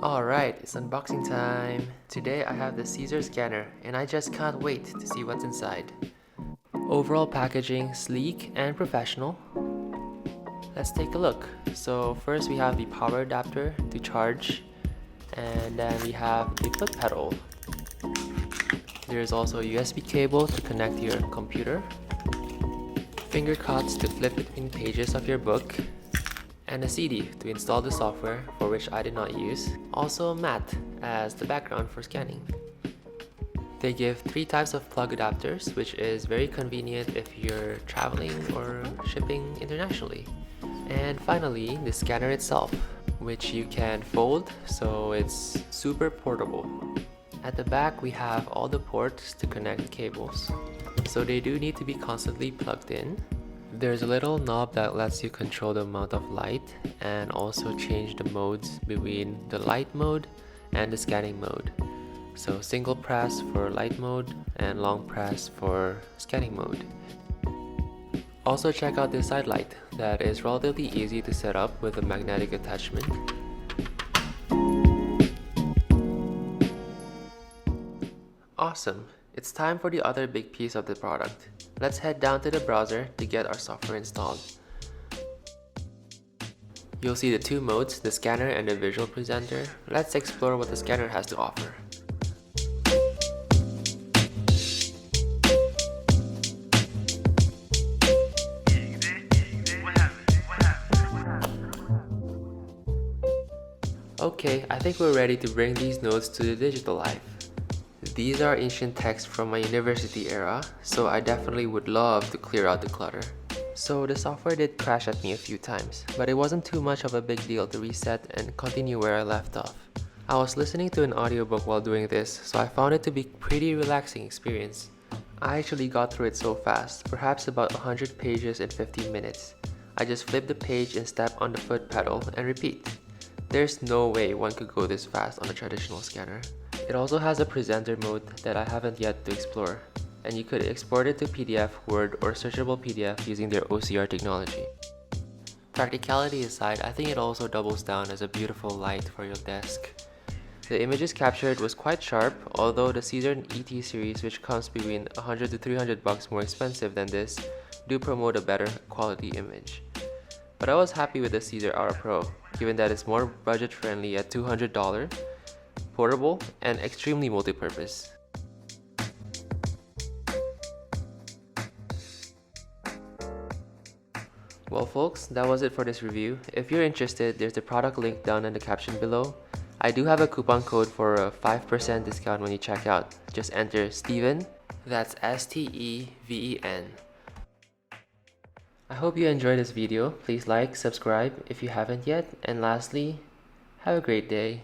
Alright, it's unboxing time. Today I have the CZUR scanner and I just can't wait to see what's inside. Overall packaging sleek and professional. Let's take a look. So first we have the power adapter to charge, and then we have the foot pedal. There's also a USB cable to connect to your computer, finger cuts to flip between pages of your book, and a CD to install the software, for which I did not use. Also a mat as the background for scanning. They give 3 types of plug adapters, which is very convenient if you're traveling or shipping internationally. And finally, the scanner itself, which you can fold, so it's super portable. At the back, we have all the ports to connect the cables, so they do need to be constantly plugged in. There's a little knob that lets you control the amount of light and also change the modes between the light mode and the scanning mode. So single press for light mode and long press for scanning mode. Also check out this side light that is relatively easy to set up with a magnetic attachment. Awesome! It's time for the other big piece of the product. Let's head down to the browser to get our software installed. You'll see the 2 modes, the scanner and the visual presenter. Let's explore what the scanner has to offer. Okay, I think we're ready to bring these notes to the digital life. These are ancient texts from my university era, so I definitely would love to clear out the clutter. So the software did crash at me a few times, but it wasn't too much of a big deal to reset and continue where I left off. I was listening to an audiobook while doing this, so I found it to be a pretty relaxing experience. I actually got through it so fast, perhaps about 100 pages in 15 minutes. I just flip the page and step on the foot pedal and repeat. There's no way one could go this fast on a traditional scanner. It also has a presenter mode that I haven't yet to explore, and you could export it to PDF, Word, or searchable PDF using their OCR technology. Practicality aside, I think it also doubles down as a beautiful light for your desk. The images captured was quite sharp, although the CZUR ET series, which comes between $100 to $300 more expensive than this, do promote a better quality image. But I was happy with the CZUR Aura Pro, given that it's more budget friendly at $200, portable, and extremely multi-purpose. Well folks, that was it for this review. If you're interested, there's the product link down in the caption below. I do have a coupon code for a 5% discount when you check out. Just enter Steven, that's STEVEN. I hope you enjoyed this video. Please like, subscribe if you haven't yet, and lastly, have a great day.